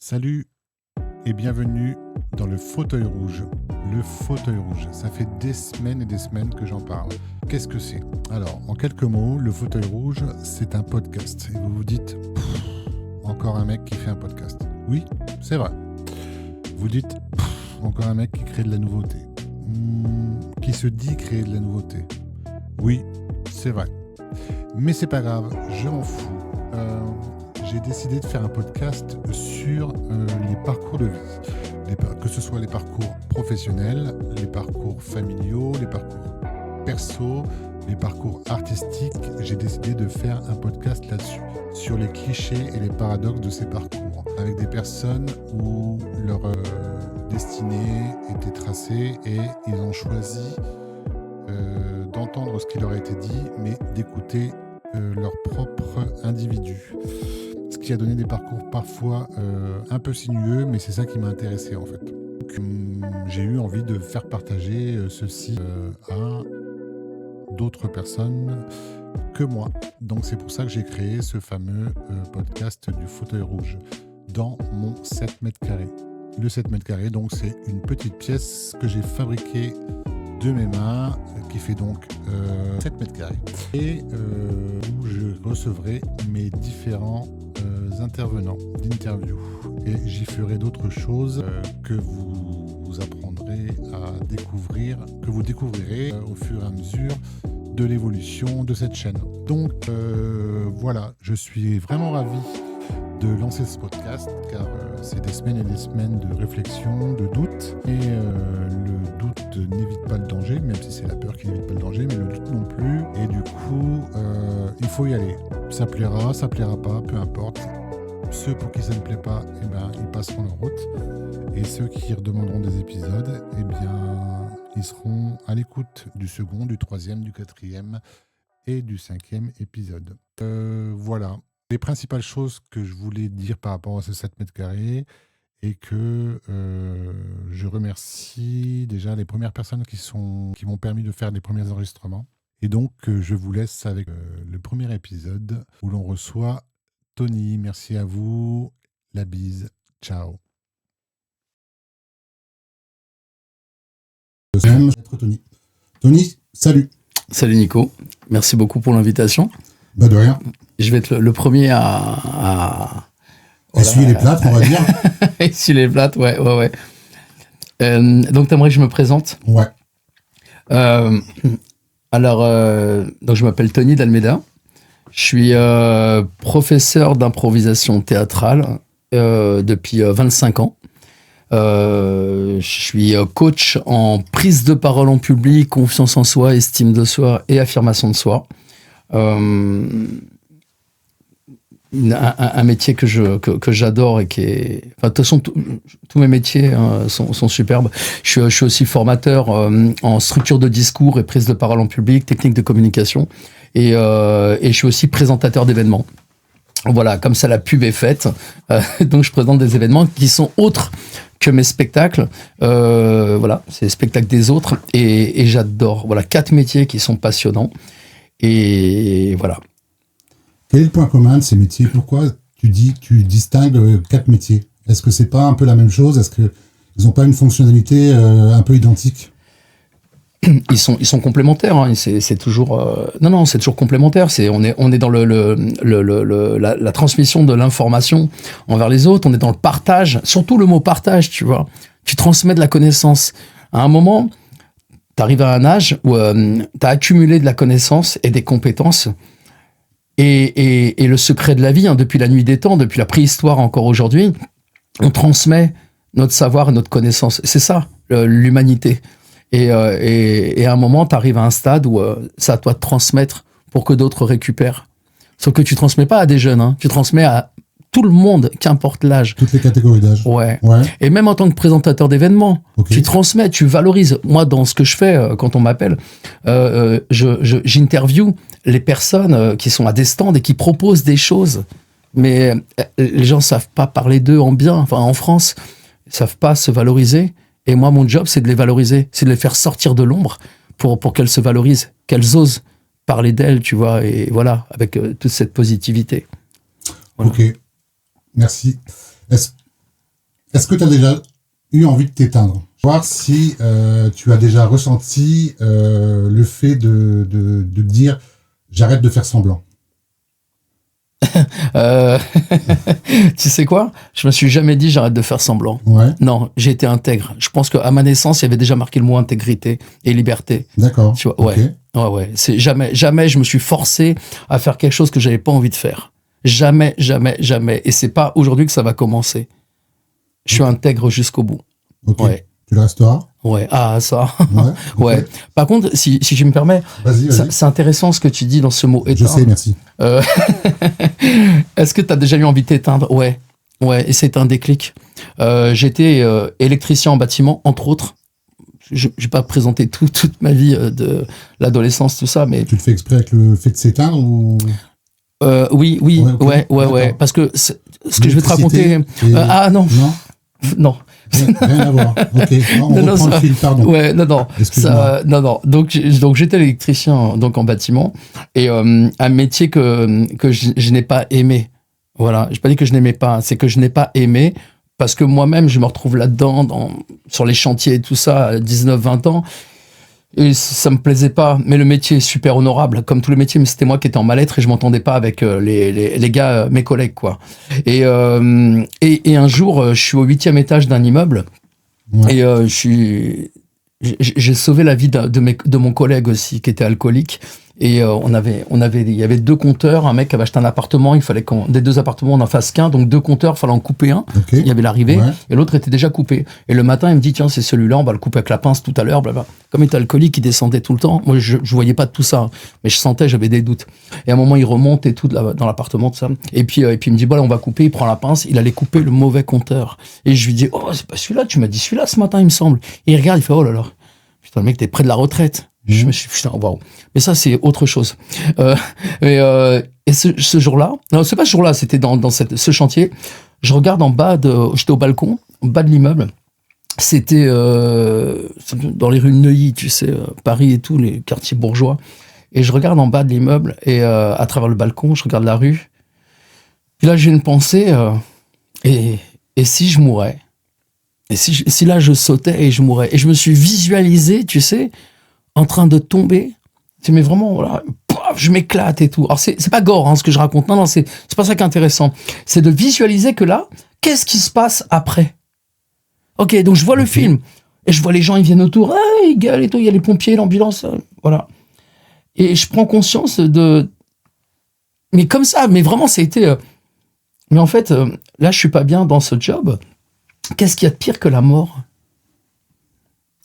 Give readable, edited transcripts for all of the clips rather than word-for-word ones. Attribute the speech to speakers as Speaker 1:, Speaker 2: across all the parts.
Speaker 1: Salut et bienvenue dans le fauteuil rouge. Le fauteuil rouge, ça fait des semaines et des semaines que j'en parle. Qu'est-ce que c'est ? Alors, en quelques mots, le fauteuil rouge, c'est un podcast. Et vous vous dites, encore un mec qui fait un podcast. Oui, c'est vrai. Vous dites, encore un mec qui crée de la nouveauté. Qui se dit créer de la nouveauté. Oui, c'est vrai. Mais c'est pas grave, je m'en fous. J'ai décidé de faire un podcast sur les parcours de vie. Que ce soit les parcours professionnels, les parcours familiaux, les parcours perso, les parcours artistiques. J'ai décidé de faire un podcast là-dessus, sur les clichés et les paradoxes de ces parcours, avec des personnes où leur destinée était tracée et ils ont choisi d'entendre ce qui leur a été dit, mais d'écouter leur propre individu. Ce qui a donné des parcours parfois un peu sinueux, mais c'est ça qui m'a intéressé en fait. Donc, j'ai eu envie de faire partager ceci à d'autres personnes que moi. Donc c'est pour ça que j'ai créé ce fameux podcast du fauteuil rouge dans mon 7 mètres carrés. Le 7 mètres carrés, donc c'est une petite pièce que j'ai fabriquée de mes mains, qui fait donc 7 mètres carrés, et où je recevrai mes différents intervenants d'interview. Et j'y ferai d'autres choses que vous apprendrez à découvrir, que vous découvrirez au fur et à mesure de l'évolution de cette chaîne. Donc voilà, je suis vraiment ravi de lancer ce podcast, car c'est des semaines et des semaines de réflexion, de doute, et le doute n'évite pas le danger, même si c'est la peur qui n'évite pas le danger, mais le doute non plus, et du coup il faut y aller. Ça plaira pas, peu importe. Ceux pour qui ça ne plaît pas, eh ben, ils passeront leur route, et ceux qui redemanderont des épisodes, eh bien, ils seront à l'écoute du second, du troisième, du quatrième et du cinquième épisode. Voilà. Les principales choses que je voulais dire par rapport à ce 7 mètres carrés, et que je remercie déjà les premières personnes qui m'ont permis de faire les premiers enregistrements. Et donc, je vous laisse avec le premier épisode où l'on reçoit Tony. Merci à vous. La bise. Ciao. Tony. Tony, salut.
Speaker 2: Salut Nico. Merci beaucoup pour l'invitation.
Speaker 1: Bah de rien.
Speaker 2: Je vais être le premier à
Speaker 1: essuyer les plâtres, on va dire.
Speaker 2: Essuyer les plâtres, ouais. Donc, t'aimerais que je me présente ?
Speaker 1: Ouais.
Speaker 2: Donc je m'appelle Tony d'Almeida. Je suis professeur d'improvisation théâtrale depuis 25 ans. Je suis coach en prise de parole en public, confiance en soi, estime de soi et affirmation de soi. Un métier que j'adore et qui est... Enfin, de toute façon, tous mes métiers sont superbes. Je suis aussi formateur en structure de discours et prise de parole en public, technique de communication. Et je suis aussi présentateur d'événements. Voilà, comme ça la pub est faite. Donc je présente des événements qui sont autres que mes spectacles. Voilà, c'est les spectacles des autres. Et j'adore. Voilà, 4 métiers qui sont passionnants. Et voilà.
Speaker 1: Quel est le point commun de ces métiers ? Pourquoi tu distingues 4 métiers ? Est-ce que c'est pas un peu la même chose ? Est-ce qu'ils n'ont pas une fonctionnalité un peu identique ?
Speaker 2: Ils sont complémentaires. Hein. C'est toujours c'est toujours complémentaire. On est dans la transmission de l'information envers les autres. On est dans le partage. Surtout le mot partage, tu vois. Tu transmets de la connaissance. À un moment, tu arrives à un âge où tu as accumulé de la connaissance et des compétences. Et le secret de la vie, hein, depuis la nuit des temps, depuis la préhistoire encore aujourd'hui, on transmet notre savoir et notre connaissance. C'est ça, l'humanité. Et à un moment, tu arrives à un stade où c'est à toi de transmettre pour que d'autres récupèrent. Sauf que tu transmets pas à des jeunes, hein, tu transmets à tout le monde, qu'importe l'âge.
Speaker 1: Toutes les catégories d'âge.
Speaker 2: Ouais. Et même en tant que présentateur d'événements, tu transmets, tu valorises. Moi, dans ce que je fais, quand on m'appelle, j'interviewe les personnes qui sont à des stands et qui proposent des choses. Mais les gens savent pas parler d'eux en bien. Enfin, en France, ils savent pas se valoriser. Et moi, mon job, c'est de les valoriser. C'est de les faire sortir de l'ombre pour qu'elles se valorisent, qu'elles osent parler d'elles, tu vois. Et voilà, avec toute cette positivité. Voilà.
Speaker 1: Ok. Merci. Est-ce que tu as déjà eu envie de t'éteindre? Voir si tu as déjà ressenti le fait de dire j'arrête de faire semblant.
Speaker 2: Tu sais quoi? Je me suis jamais dit j'arrête de faire semblant.
Speaker 1: Ouais.
Speaker 2: Non, j'ai été intègre. Je pense qu'à ma naissance, il y avait déjà marqué le mot intégrité et liberté.
Speaker 1: D'accord.
Speaker 2: Tu vois, ouais.
Speaker 1: Okay.
Speaker 2: Ouais. C'est jamais je me suis forcé à faire quelque chose que j'avais pas envie de faire. Jamais. Et c'est pas aujourd'hui que ça va commencer. Je suis intègre jusqu'au bout.
Speaker 1: Ok.
Speaker 2: Ouais.
Speaker 1: Tu le resteras?
Speaker 2: Ouais. Ah, ça.
Speaker 1: Ouais. Okay.
Speaker 2: Ouais. Par contre, si je me permets,
Speaker 1: vas-y.
Speaker 2: C'est intéressant ce que tu dis dans ce mot éteindre.
Speaker 1: Je sais, merci.
Speaker 2: Est-ce que tu as déjà eu envie de t'éteindre? Ouais, et c'est un déclic. J'étais électricien en bâtiment, entre autres. Je n'ai pas présenté toute ma vie de l'adolescence, tout ça, mais...
Speaker 1: Tu le fais exprès avec le fait de s'éteindre ou...
Speaker 2: Oui, ouais. Parce que ce que je vais te raconter... Ah non. Non.
Speaker 1: Rien à voir. Ok. Non, on reprend le fil, pardon.
Speaker 2: Ouais, non.
Speaker 1: Excuse-moi.
Speaker 2: Non. Donc j'étais électricien donc en bâtiment et un métier que je n'ai pas aimé. Voilà, j'ai pas dit que je n'aimais pas, c'est que je n'ai pas aimé parce que moi-même je me retrouve là-dedans sur les chantiers et tout ça à 19-20 ans. Et ça me plaisait pas, mais le métier est super honorable, comme tous les métiers, mais c'était moi qui étais en mal-être et je m'entendais pas avec les gars, mes collègues, quoi. Et un jour, je suis au 8e étage d'un immeuble, ouais. Et j'ai sauvé la vie de mon collègue aussi, qui était alcoolique. Et il y avait 2 compteurs, un mec avait acheté un appartement, il fallait des 2 appartements on en fasse qu'un, donc 2 compteurs, il fallait en couper un.
Speaker 1: Okay.
Speaker 2: Il y avait l'arrivée,
Speaker 1: ouais.
Speaker 2: Et l'autre était déjà coupé. Et le matin, il me dit, tiens, c'est celui-là, on va le couper avec la pince tout à l'heure, blablabla. Comme il était alcoolique, il descendait tout le temps. Moi, je voyais pas tout ça, mais je sentais, j'avais des doutes. Et à un moment, il remonte et tout dans l'appartement, tout ça. Et puis il me dit, bon, là, on va couper, il prend la pince, il allait couper le mauvais compteur. Et je lui dis, oh, c'est pas celui-là, tu m'as dit celui-là ce matin, il me semble. Et il regarde, il fait, oh là là, putain, le mec, t'es près de la retraite. Je me suis dit, putain, waouh. Mais ça, c'est autre chose. Et ce jour-là, non, c'est pas ce jour-là, c'était dans ce chantier. Je regarde en bas j'étais au balcon, en bas de l'immeuble. C'était dans les rues de Neuilly, tu sais, Paris et tout, les quartiers bourgeois. Et je regarde en bas de l'immeuble et à travers le balcon, je regarde la rue. Puis là, j'ai une pensée. Et si je mourais? Et si là, je sautais et je mourais? Et je me suis visualisé, tu sais, en train de tomber, mais vraiment, voilà, je m'éclate et tout. Alors, c'est pas gore, hein, ce que je raconte. Non, c'est pas ça qui est intéressant. C'est de visualiser que là, qu'est-ce qui se passe après? Ok, donc je vois le film, et je vois les gens, ils viennent autour, ils gueulent et tout, il y a les pompiers, l'ambulance, voilà. Et je prends conscience mais comme ça, mais vraiment, ça a été... Mais en fait, là, je suis pas bien dans ce job. Qu'est-ce qu'il y a de pire que la mort?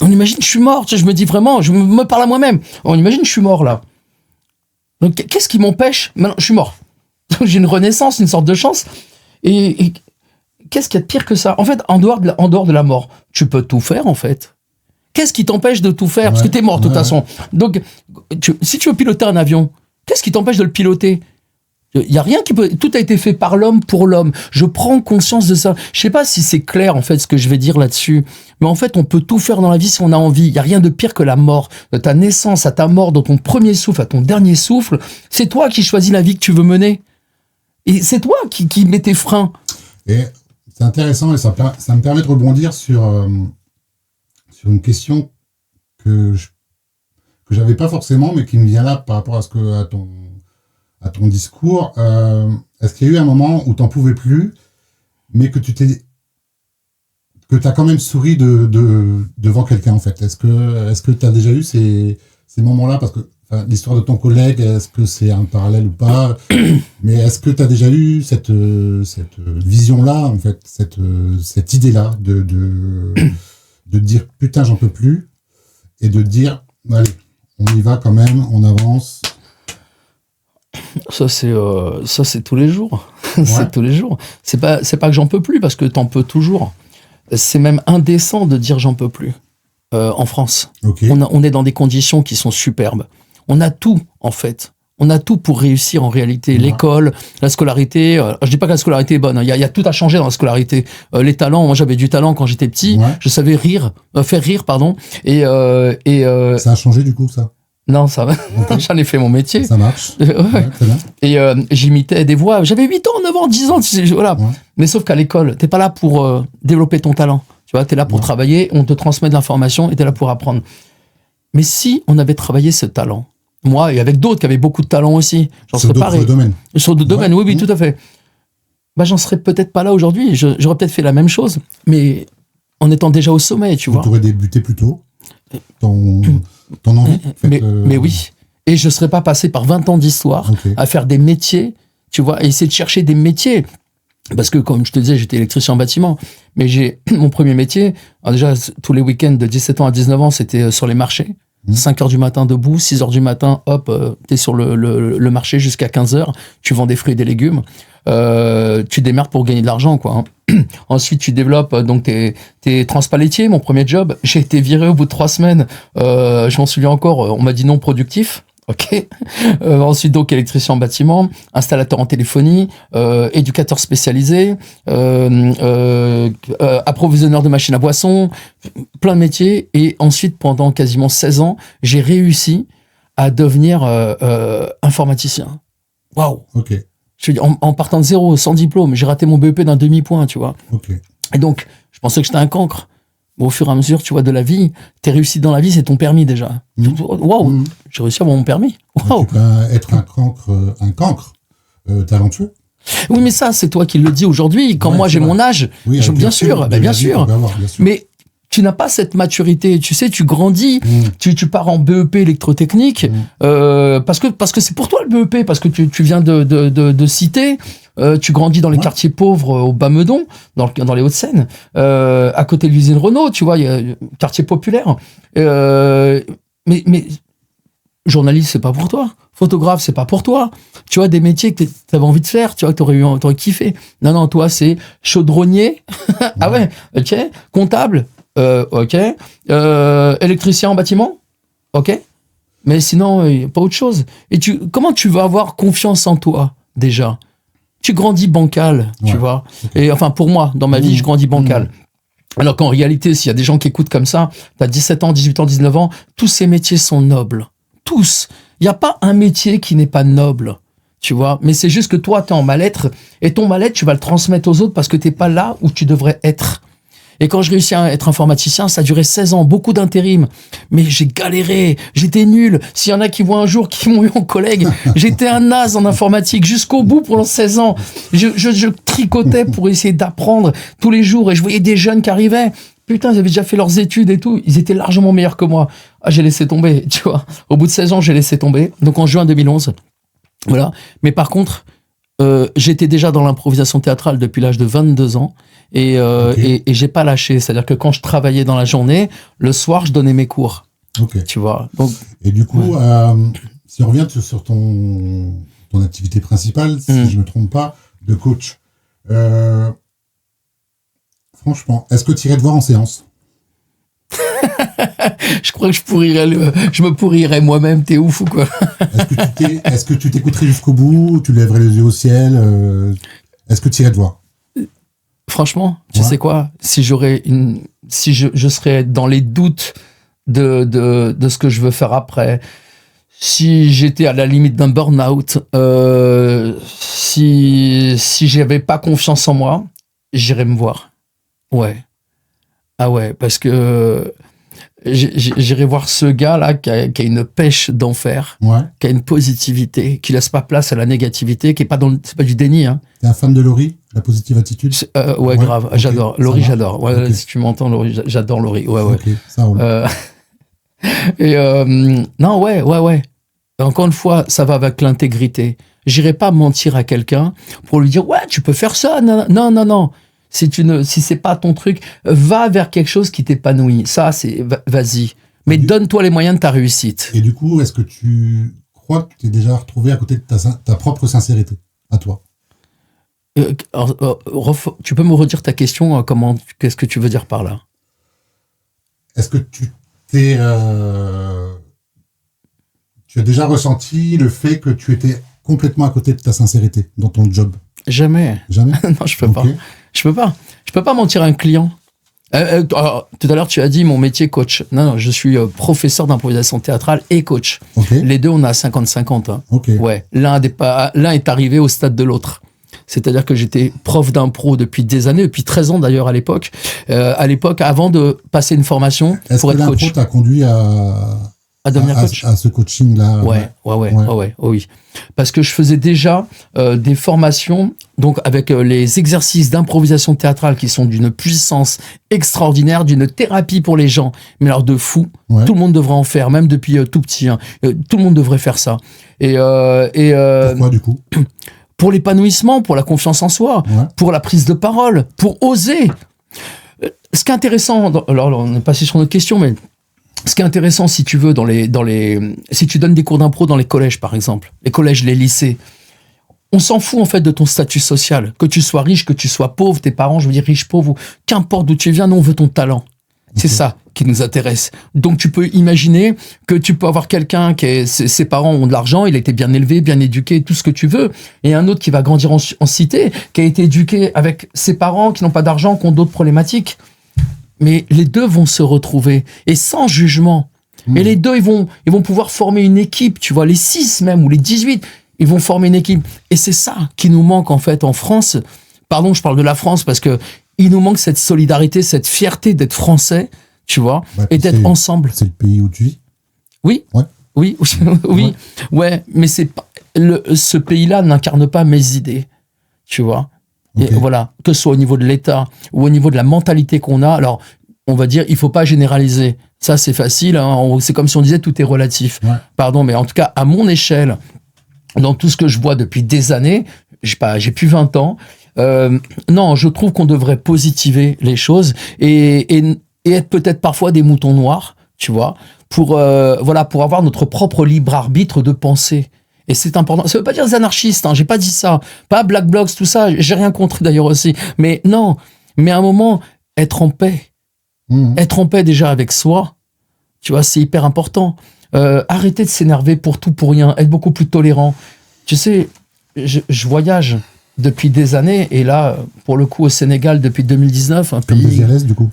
Speaker 2: On imagine, je suis mort, tu sais, je me dis vraiment, je me parle à moi-même. On imagine, je suis mort là. Donc, qu'est-ce qui m'empêche? Maintenant, je suis mort. J'ai une renaissance, une sorte de chance. Et qu'est-ce qu'il y a de pire que ça? En fait, en dehors de la mort, tu peux tout faire, en fait. Qu'est-ce qui t'empêche de tout faire? Ouais, parce que t'es mort, de toute façon. Donc, si tu veux piloter un avion, qu'est-ce qui t'empêche de le piloter? Il y a rien qui peut... Tout a été fait par l'homme pour l'homme. Je prends conscience de ça. Je sais pas si c'est clair, en fait, ce que je vais dire là-dessus. Mais en fait, on peut tout faire dans la vie si on a envie. Il y a rien de pire que la mort. De ta naissance à ta mort, de ton premier souffle à ton dernier souffle, c'est toi qui choisis la vie que tu veux mener. Et c'est toi qui mets tes freins.
Speaker 1: Et c'est intéressant et ça me permet de rebondir sur une question que j'avais pas forcément, mais qui me vient là par rapport à ton discours. Est-ce qu'il y a eu un moment où t'en pouvais plus, mais que t'as quand même souri devant quelqu'un, en fait? Est-ce que t'as déjà eu ces moments-là? Parce que l'histoire de ton collègue, est-ce que c'est un parallèle ou pas? Mais est-ce que t'as déjà eu cette vision-là, en fait, cette idée-là de dire putain, j'en peux plus, et de dire allez, on y va quand même, on avance.
Speaker 2: Ça c'est tous les jours.
Speaker 1: Ouais.
Speaker 2: C'est tous les jours. C'est pas que j'en peux plus parce que t'en peux toujours. C'est même indécent de dire j'en peux plus. En France,
Speaker 1: okay.
Speaker 2: On est dans des conditions qui sont superbes. On a tout en fait. On a tout pour réussir en réalité. Ouais. L'école, la scolarité. Je dis pas que la scolarité est bonne. Il y a tout à changer dans la scolarité. Les talents. Moi j'avais du talent quand j'étais petit. Ouais. Je savais faire rire, pardon. Et
Speaker 1: ça a changé du coup ça?
Speaker 2: Non, ça va. Okay. J'en ai fait mon métier.
Speaker 1: Ça marche.
Speaker 2: Ouais. Très bien. Et j'imitais des voix. J'avais 8 ans, 9 ans, 10 ans. Voilà. Ouais. Mais sauf qu'à l'école, t'es pas là pour développer ton talent. Tu vois, t'es là pour travailler, on te transmet de l'information et t'es là pour apprendre. Mais si on avait travaillé ce talent, moi et avec d'autres qui avaient beaucoup de talent aussi,
Speaker 1: sur d'autres domaines.
Speaker 2: Sur d'autres domaines, oui, tout à fait. Bah, j'en serais peut-être pas là aujourd'hui. J'aurais peut-être fait la même chose, mais en étant déjà au sommet, tu vois.
Speaker 1: Tu aurais débuté plus tôt. Ton envie.
Speaker 2: Mais oui. Et je serais pas passé par 20 ans d'histoire à faire des métiers, tu vois, à essayer de chercher des métiers. Parce que, comme je te disais, j'étais électricien en bâtiment. Mais j'ai mon premier métier, alors déjà, tous les week-ends de 17 ans à 19 ans, c'était sur les marchés. 5 heures du matin debout, 6 heures du matin, hop, t'es sur le marché jusqu'à 15 heures. Tu vends des fruits et des légumes. Tu démerdes pour gagner de l'argent, quoi. Ensuite, tu développes donc tes transpaletiers, mon premier job. J'ai été viré au bout de 3 semaines. Je m'en souviens encore. On m'a dit non productif. Ok. Ensuite, donc, électricien en bâtiment, installateur en téléphonie, éducateur spécialisé, approvisionneur de machines à boissons, plein de métiers. Et ensuite, pendant quasiment 16 ans, j'ai réussi à devenir informaticien. Waouh.
Speaker 1: Ok.
Speaker 2: Je veux dire, en partant de zéro, sans diplôme, j'ai raté mon BEP d'un demi-point, tu vois.
Speaker 1: Ok.
Speaker 2: Et donc, je pensais que j'étais un cancre. Bon, au fur et à mesure, tu vois, de la vie, t'es réussi dans la vie, c'est ton permis déjà. Waouh, j'ai réussi à avoir mon permis. Waouh.
Speaker 1: Tu peux être un cancre talentueux.
Speaker 2: Oui, mais ça, c'est toi qui le dis aujourd'hui. Quand moi j'ai mon âge,
Speaker 1: oui,
Speaker 2: bien sûr. Mais tu n'as pas cette maturité, tu sais, tu grandis, tu pars en BEP électrotechnique, parce que c'est pour toi le BEP, parce que tu viens de cité, tu grandis dans les quartiers pauvres au Bas-Meudon, dans les Hauts-de-Seine, à côté de l'usine Renault, tu vois, il y a quartier populaire. Mais journaliste, c'est pas pour toi. Photographe, c'est pas pour toi. Tu vois, des métiers que t'avais envie de faire, tu vois, que t'aurais kiffé. Non, toi, c'est chaudronnier. Ah ouais, ok. Comptable. Ok. Électricien en bâtiment. Ok. Mais sinon, pas autre chose. Et comment tu vas avoir confiance en toi, déjà? Tu grandis bancal, tu vois. Et enfin, pour moi, dans ma vie, je grandis bancal. Alors qu'en réalité, s'il y a des gens qui écoutent comme ça, t'as 17 ans, 18 ans, 19 ans, tous ces métiers sont nobles. Tous. Il n'y a pas un métier qui n'est pas noble, tu vois. Mais c'est juste que toi, t'es en mal-être, et ton mal-être, tu vas le transmettre aux autres parce que t'es pas là où tu devrais être. Et quand je réussis à être informaticien, ça a duré 16 ans, beaucoup d'intérim. Mais j'ai galéré, j'étais nul. S'il y en a qui voient un jour, qui m'ont eu en collègue, j'étais un naze en informatique jusqu'au bout pendant 16 ans. Je tricotais pour essayer d'apprendre tous les jours et je voyais des jeunes qui arrivaient. Putain, ils avaient déjà fait leurs études et tout. Ils étaient largement meilleurs que moi. Ah, j'ai laissé tomber, tu vois. Au bout de 16 ans, j'ai laissé tomber. Donc en juin 2011. Voilà. Mais par contre, j'étais déjà dans l'improvisation théâtrale depuis l'âge de 22 ans. Et j'ai pas lâché. C'est-à-dire que quand je travaillais dans la journée, le soir, je donnais mes cours.
Speaker 1: Ok.
Speaker 2: Tu vois. Donc,
Speaker 1: et du coup, si on revient sur ton activité principale, si je me trompe pas, de coach, franchement, est-ce que tu irais te voir en séance?
Speaker 2: Je crois que je me pourrirais moi-même. T'es ouf ou quoi?
Speaker 1: Est-ce que tu t'écouterais jusqu'au bout? Tu lèverais les yeux au ciel? Est-ce que tu irais te voir?
Speaker 2: Franchement, tu sais quoi? Si je serais dans les doutes de ce que je veux faire après, si j'étais à la limite d'un burn-out, si j'avais pas confiance en moi, j'irais me voir. Ouais. Ah ouais, parce que j'irais voir ce gars-là qui a une pêche d'enfer, qui a une positivité, qui laisse pas place à la négativité, qui est pas c'est pas du déni, hein.
Speaker 1: T'es un fan de Laurie, la positive attitude?
Speaker 2: Ouais, grave, okay. J'adore. Laurie, j'adore. Ouais, okay. Si tu m'entends, Laurie, j'adore Laurie. Ouais.
Speaker 1: Okay, ça roule.
Speaker 2: Non, ouais. Encore une fois, ça va avec l'intégrité. J'irai pas mentir à quelqu'un pour lui dire, ouais, tu peux faire ça. Non. Si c'est pas ton truc, va vers quelque chose qui t'épanouit. Ça, vas-y. Mais donne-toi les moyens de ta réussite.
Speaker 1: Et du coup, est-ce que tu crois que tu t'es déjà retrouvé à côté de ta propre sincérité, à toi?
Speaker 2: Tu peux me redire ta question? Qu'est-ce que tu veux dire par là?
Speaker 1: Est-ce que tu as déjà ressenti le fait que tu étais complètement à côté de ta sincérité dans ton job?
Speaker 2: Jamais.
Speaker 1: Non,
Speaker 2: je peux pas. Je peux pas mentir à un client. Tout à l'heure, tu as dit mon métier coach. Non, je suis professeur d'improvisation théâtrale et coach.
Speaker 1: Okay.
Speaker 2: Les deux, on a 50-50. Hein.
Speaker 1: Okay.
Speaker 2: Ouais. L'un est arrivé au stade de l'autre. C'est-à-dire que j'étais prof d'impro depuis des années, depuis 13 ans d'ailleurs à l'époque. Avant de passer une formation pour être coach.
Speaker 1: Est-ce que l'impro t'a conduit
Speaker 2: à devenir coach,
Speaker 1: à ce coaching-là?
Speaker 2: Oui. Parce que je faisais déjà des formations, donc avec les exercices d'improvisation théâtrale qui sont d'une puissance extraordinaire, d'une thérapie pour les gens, mais alors de fou. Ouais. Tout le monde devrait en faire, même depuis tout petit. Hein. Tout le monde devrait faire ça.
Speaker 1: Pourquoi du coup?
Speaker 2: Pour l'épanouissement, pour la confiance en soi, pour la prise de parole, pour oser. Ce qui est intéressant, alors on est passé sur notre question, mais ce qui est intéressant, si tu veux, si tu donnes des cours d'impro dans les collèges, par exemple, les collèges, les lycées, on s'en fout en fait de ton statut social, que tu sois riche, que tu sois pauvre, tes parents, je veux dire riche, pauvre, qu'importe d'où tu viens, nous on veut ton talent. C'est ça qui nous intéresse. Donc tu peux imaginer que tu peux avoir quelqu'un ses parents ont de l'argent, il a été bien élevé, bien éduqué, tout ce que tu veux, et un autre qui va grandir en cité, qui a été éduqué avec ses parents qui n'ont pas d'argent, qui ont d'autres problématiques. Mais les deux vont se retrouver, et sans jugement. Et les deux, ils vont pouvoir former une équipe, tu vois, les 6 même, ou les 18, ils vont former une équipe. Et c'est ça qui nous manque, en fait, en France. Pardon, je parle de la France, parce que il nous manque cette solidarité, cette fierté d'être français, tu vois, et d'être ensemble.
Speaker 1: C'est le pays où tu vis?
Speaker 2: Oui.
Speaker 1: Ouais.
Speaker 2: Oui. Ouais. Mais c'est pas, ce pays-là n'incarne pas mes idées, tu vois. Okay. Et voilà, que ce soit au niveau de l'État ou au niveau de la mentalité qu'on a. Alors, on va dire, il faut pas généraliser. Ça, c'est facile. Hein. C'est comme si on disait tout est relatif. Ouais. Pardon, mais en tout cas, à mon échelle, dans tout ce que je vois depuis des années, j'ai plus 20 ans. Non, je trouve qu'on devrait positiver les choses et être peut-être parfois des moutons noirs, tu vois, pour avoir notre propre libre arbitre de pensée. Et c'est important. Ça veut pas dire des anarchistes, hein, j'ai pas dit ça. Pas Black Blocs, tout ça, j'ai rien contre d'ailleurs aussi. Mais non, mais à un moment, être en paix. Être en paix déjà avec soi, tu vois, c'est hyper important. Arrêter de s'énerver pour tout, pour rien, être beaucoup plus tolérant. Tu sais, je voyage depuis des années, et là, pour le coup, au Sénégal, depuis 2019, un pays...
Speaker 1: Comme des RS, du coup.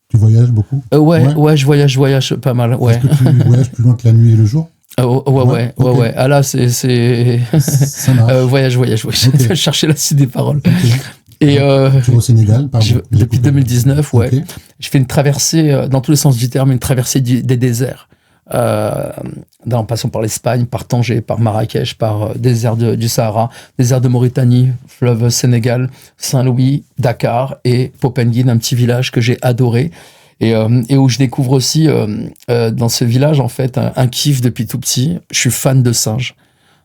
Speaker 1: Tu voyages beaucoup?
Speaker 2: Ouais, je voyage pas mal, ouais.
Speaker 1: Est-ce que tu voyages plus loin que la nuit et le jour?
Speaker 2: Ouais. Ah là, c'est...
Speaker 1: Ça marche.
Speaker 2: Voyage. Okay. Chercher la suite des paroles. Okay. Et
Speaker 1: tu vas au Sénégal, pardon.
Speaker 2: Depuis 2019, ouais. Okay. Je fais une traversée, dans tous les sens du terme, une traversée des déserts. En passant par l'Espagne, par Tanger, par Marrakech, par désert du Sahara, désert de Mauritanie, fleuve Sénégal, Saint-Louis, Dakar et Popenguine, un petit village que j'ai adoré et où je découvre aussi dans ce village en fait un kiff depuis tout petit. Je suis fan de singes,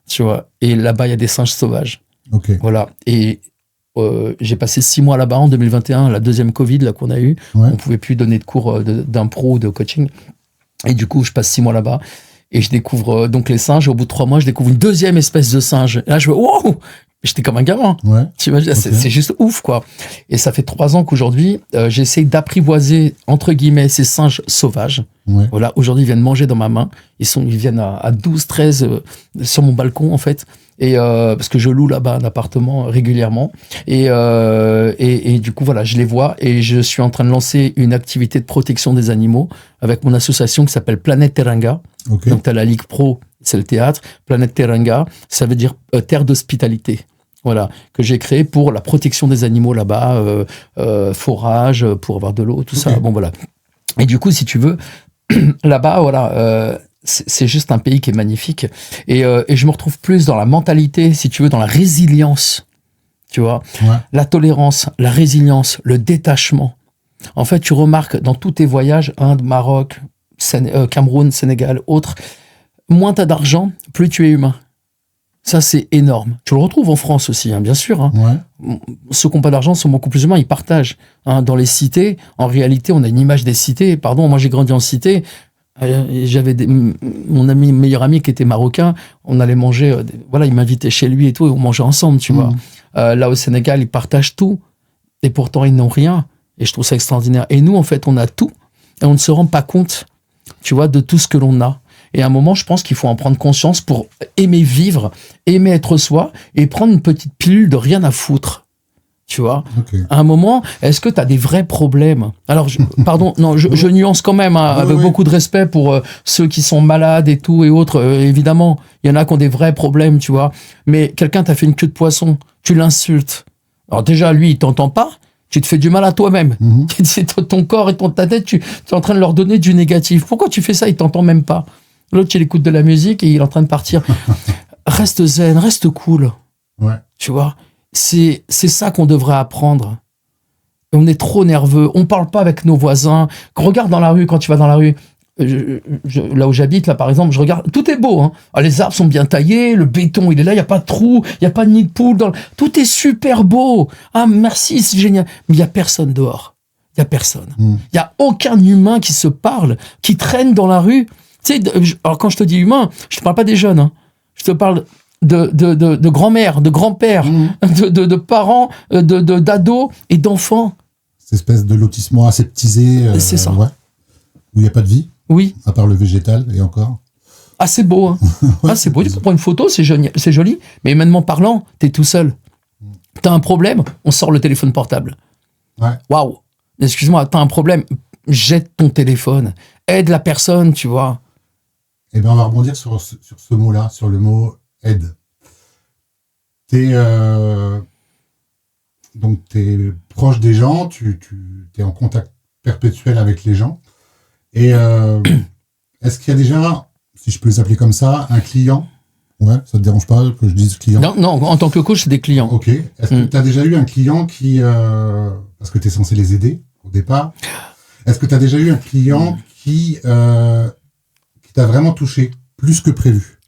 Speaker 2: tu vois, et là-bas il y a des singes sauvages.
Speaker 1: Okay.
Speaker 2: Voilà. Et j'ai passé 6 mois là-bas en 2021, la deuxième Covid là qu'on a eu. Ouais. On pouvait plus donner de cours d'impro ou de coaching. Et du coup, je passe 6 mois là-bas et je découvre donc les singes. Et au bout de 3 mois, je découvre une deuxième espèce de singe. Et là, je me wow, j'étais comme un gamin.
Speaker 1: Ouais.
Speaker 2: Tu imagines, c'est juste ouf, quoi. Et ça fait 3 ans qu'aujourd'hui, j'essaie d'apprivoiser, entre guillemets, ces singes sauvages. Ouais. Voilà, aujourd'hui, ils viennent manger dans ma main. Ils viennent à 12, 13 sur mon balcon, en fait. Et parce que je loue là-bas un appartement régulièrement. Et du coup, voilà, je les vois et je suis en train de lancer une activité de protection des animaux avec mon association qui s'appelle Planète Teranga. Okay. Donc, tu as la Ligue Pro, c'est le théâtre. Planète Teranga, ça veut dire terre d'hospitalité. Voilà, que j'ai créé pour la protection des animaux là-bas, forage, pour avoir de l'eau, tout ça. Bon, voilà. Et du coup, si tu veux, là-bas, voilà... c'est juste un pays qui est magnifique et je me retrouve plus dans la mentalité, si tu veux, dans la résilience, tu vois, la tolérance, la résilience, le détachement. En fait, tu remarques dans tous tes voyages, Inde, Maroc, Cameroun, Sénégal, autres, moins t'as d'argent, plus tu es humain. Ça, c'est énorme. Tu le retrouves en France aussi, hein, bien sûr. Hein. Ouais. Ceux qui n'ont pas d'argent sont beaucoup plus humains, ils partagent. Hein. Dans les cités, en réalité, on a une image des cités. Pardon, moi j'ai grandi en cité. J'avais mon meilleur ami qui était marocain, on allait manger, voilà, il m'invitait chez lui et tout, et on mangeait ensemble, tu vois. Là au Sénégal, ils partagent tout, et pourtant ils n'ont rien, et je trouve ça extraordinaire. Et nous, en fait, on a tout, et on ne se rend pas compte, tu vois, de tout ce que l'on a. Et à un moment, je pense qu'il faut en prendre conscience pour aimer vivre, aimer être soi, et prendre une petite pilule de rien à foutre. Tu vois,
Speaker 1: Ok.
Speaker 2: à un moment, est-ce que tu as des vrais problèmes? Alors, pardon, non, je nuance quand même, hein, avec
Speaker 1: oui.
Speaker 2: beaucoup de respect pour ceux qui sont malades et tout et autres. Évidemment, il y en a qui ont des vrais problèmes, tu vois. Mais quelqu'un t'a fait une queue de poisson, tu l'insultes. Alors déjà, lui, il t'entend pas, tu te fais du mal à toi-même.
Speaker 1: Mhm.
Speaker 2: C'est ton corps et ta tête, tu es en train de leur donner du négatif. Pourquoi tu fais ça? Il t'entend même pas. L'autre, il écoute de la musique et il est en train de partir. Reste zen, reste cool.
Speaker 1: Ouais.
Speaker 2: Tu vois, c'est ça qu'on devrait apprendre. On est trop nerveux, on parle pas avec nos voisins. Regarde dans la rue, quand tu vas dans la rue, là où j'habite, là par exemple, je regarde, tout est beau. Hein. Ah, les arbres sont bien taillés, le béton il est là, il y a pas de trou, il y a pas de nid de poule. Tout est super beau. Ah merci, c'est génial. Mais il y a personne dehors. Il y a personne. Il y a aucun humain qui se parle, qui traîne dans la rue. Tu sais, alors quand je te dis humain, je te parle pas des jeunes. Hein. Je te parle de grand-mère, de grand-père, de parents, d'ados et d'enfants.
Speaker 1: Cette espèce de lotissement aseptisé.
Speaker 2: C'est ça.
Speaker 1: Ouais. Où il n'y a pas de vie,
Speaker 2: Oui.
Speaker 1: à part le végétal, et encore.
Speaker 2: Ah, c'est beau. Hein.
Speaker 1: Ouais,
Speaker 2: ah, c'est beau. Tu peux prendre une photo, c'est joli. Mais humainement parlant, t'es tout seul. T'as un problème, on sort le téléphone portable.
Speaker 1: Ouais.
Speaker 2: Waouh. Excuse-moi, t'as un problème, jette ton téléphone. Aide la personne, tu vois.
Speaker 1: Eh bien, on va rebondir sur ce mot-là, sur le mot aide. Donc, t'es proche des gens, tu es en contact perpétuel avec les gens. Et est-ce qu'il y a déjà, si je peux les appeler comme ça, un client? Ouais, ça te dérange pas que je dise client?
Speaker 2: Non, en tant que coach, c'est des clients.
Speaker 1: Ok. Est-ce que tu as déjà eu un client qui... parce que tu es censé les aider au départ. Est-ce que tu as déjà eu un client qui t'a vraiment touché, plus que prévu?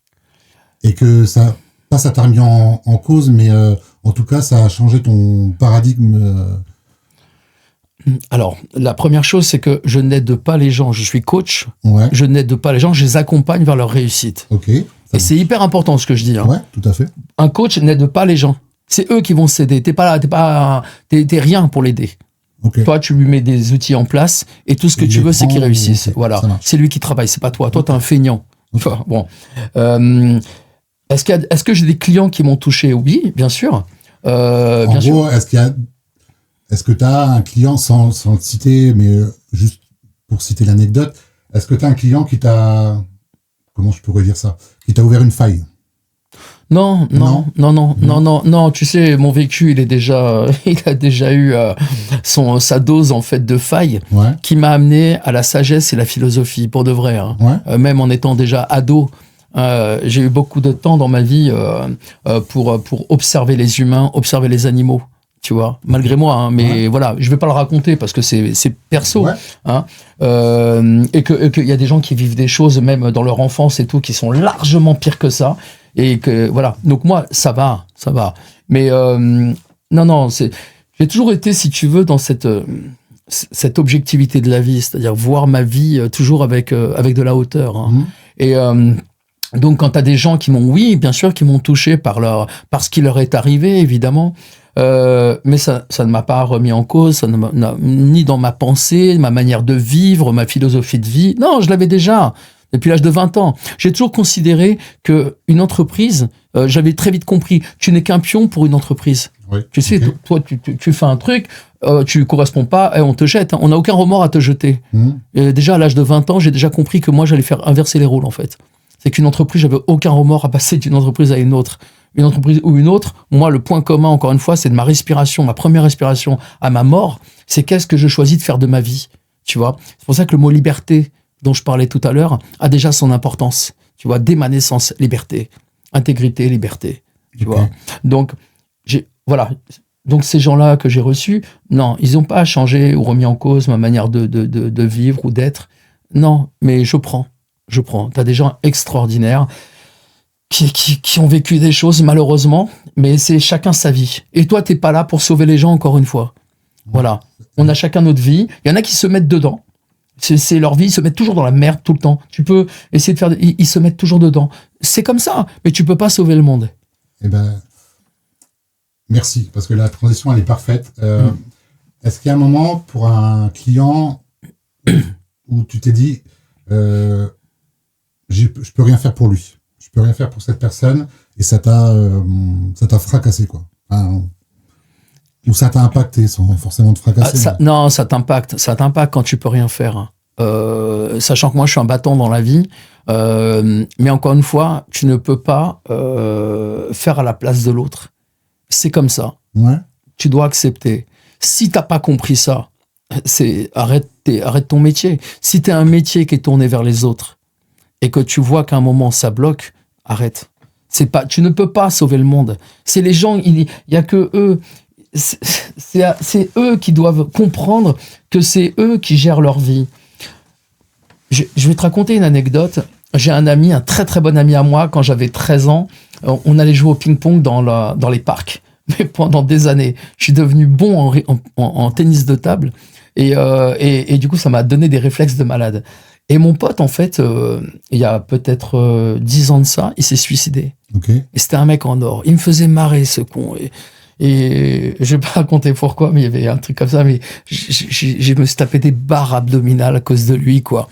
Speaker 1: Et que ça t'a remis en cause, mais en tout cas, ça a changé ton paradigme.
Speaker 2: Alors, la première chose, c'est que je n'aide pas les gens. Je suis coach.
Speaker 1: Ouais.
Speaker 2: Je n'aide pas les gens. Je les accompagne vers leur réussite.
Speaker 1: Ok.
Speaker 2: Et c'est hyper important ce que je dis. Hein.
Speaker 1: Ouais, tout à fait.
Speaker 2: Un coach n'aide pas les gens. C'est eux qui vont s'aider. T'es rien pour l'aider.
Speaker 1: Okay.
Speaker 2: Toi, tu lui mets des outils en place et tout ce que tu veux, c'est qu'il réussisse. Okay, voilà. C'est lui qui travaille, c'est pas toi. Toi, t'es un feignant. Okay. Bon. Est-ce que j'ai des clients qui m'ont touché? Oui, bien sûr.
Speaker 1: En
Speaker 2: bien
Speaker 1: gros,
Speaker 2: sûr.
Speaker 1: Est-ce que tu as un client, sans le citer, mais juste pour citer l'anecdote, est-ce que tu as un client qui t'a... Comment je pourrais dire ça? Qui t'a ouvert une faille?
Speaker 2: Non, tu sais, mon vécu, il a déjà eu sa dose en fait de faille, qui m'a amené à la sagesse et la philosophie, pour de vrai. Hein. Ouais. Même en étant déjà ado, j'ai eu beaucoup de temps dans ma vie pour observer les humains, observer les animaux. Tu vois, malgré moi, hein, mais voilà, je vais pas le raconter parce que c'est perso, hein, et qu'il y a des gens qui vivent des choses même dans leur enfance et tout qui sont largement pires que ça, et que voilà. Donc moi, ça va, mais non, j'ai toujours été, si tu veux, dans cette objectivité de la vie, c'est-à-dire voir ma vie toujours avec de la hauteur, hein. Et donc quand t'as des gens qui bien sûr, qui m'ont touché par ce qui leur est arrivé, évidemment. Mais ça ne m'a pas remis en cause, ni dans ma pensée, ma manière de vivre, ma philosophie de vie. Non, je l'avais déjà depuis l'âge de 20 ans. J'ai toujours considéré qu'une entreprise, j'avais très vite compris, tu n'es qu'un pion pour une entreprise.
Speaker 1: Oui,
Speaker 2: tu sais, toi, tu fais un truc, tu corresponds pas, et on te jette. Hein. On n'a aucun remords à te jeter. Et déjà, à l'âge de 20 ans, j'ai déjà compris que moi, j'allais faire inverser les rôles, en fait. C'est qu'une entreprise, j'avais aucun remords à passer d'une entreprise à une autre. Une entreprise ou une autre, moi, le point commun, encore une fois, c'est de ma respiration, ma première respiration à ma mort, c'est qu'est-ce que je choisis de faire de ma vie, tu vois. C'est pour ça que le mot liberté, dont je parlais tout à l'heure, a déjà son importance, tu vois, dès ma naissance, liberté, intégrité, liberté, tu vois. Donc, donc ces gens-là que j'ai reçus, non, ils n'ont pas changé ou remis en cause ma manière de vivre ou d'être, non, mais je prends. T'as des gens extraordinaires, qui ont vécu des choses, malheureusement, mais c'est chacun sa vie. Et toi, t'es pas là pour sauver les gens, encore une fois. Voilà. On a chacun notre vie. Il y en a qui se mettent dedans. C'est leur vie, ils se mettent toujours dans la merde tout le temps. Tu peux essayer de faire... Ils se mettent toujours dedans. C'est comme ça, mais tu peux pas sauver le monde.
Speaker 1: Eh ben, merci, parce que la transition, elle est parfaite. Est-ce qu'il y a un moment, pour un client, où tu t'es dit, je peux rien faire pour lui? Je peux rien faire pour cette personne, et ça t'a fracassé, quoi. Ou ça t'a impacté sans forcément te fracasser.
Speaker 2: Non, ça t'impacte quand tu peux rien faire. Sachant que moi, je suis un battant dans la vie. Mais encore une fois, tu ne peux pas faire à la place de l'autre. C'est comme ça.
Speaker 1: Ouais.
Speaker 2: Tu dois accepter. Si t'as pas compris ça, arrête ton métier. Si t'es un métier qui est tourné vers les autres et que tu vois qu'à un moment ça bloque, arrête. Tu ne peux pas sauver le monde. C'est les gens, il y a que eux. C'est eux qui doivent comprendre que c'est eux qui gèrent leur vie. Je vais te raconter une anecdote. J'ai un ami, un très très bon ami à moi, quand j'avais 13 ans, on allait jouer au ping-pong dans les parcs. Mais pendant des années, je suis devenu bon en tennis de table et du coup, ça m'a donné des réflexes de malade. Et mon pote, en fait, il y a peut-être 10 ans de ça, il s'est suicidé.
Speaker 1: Okay.
Speaker 2: Et c'était un mec en or. Il me faisait marrer, ce con. Et je vais pas raconter pourquoi, mais il y avait un truc comme ça. Mais je me suis tapé des barres abdominales à cause de lui, quoi.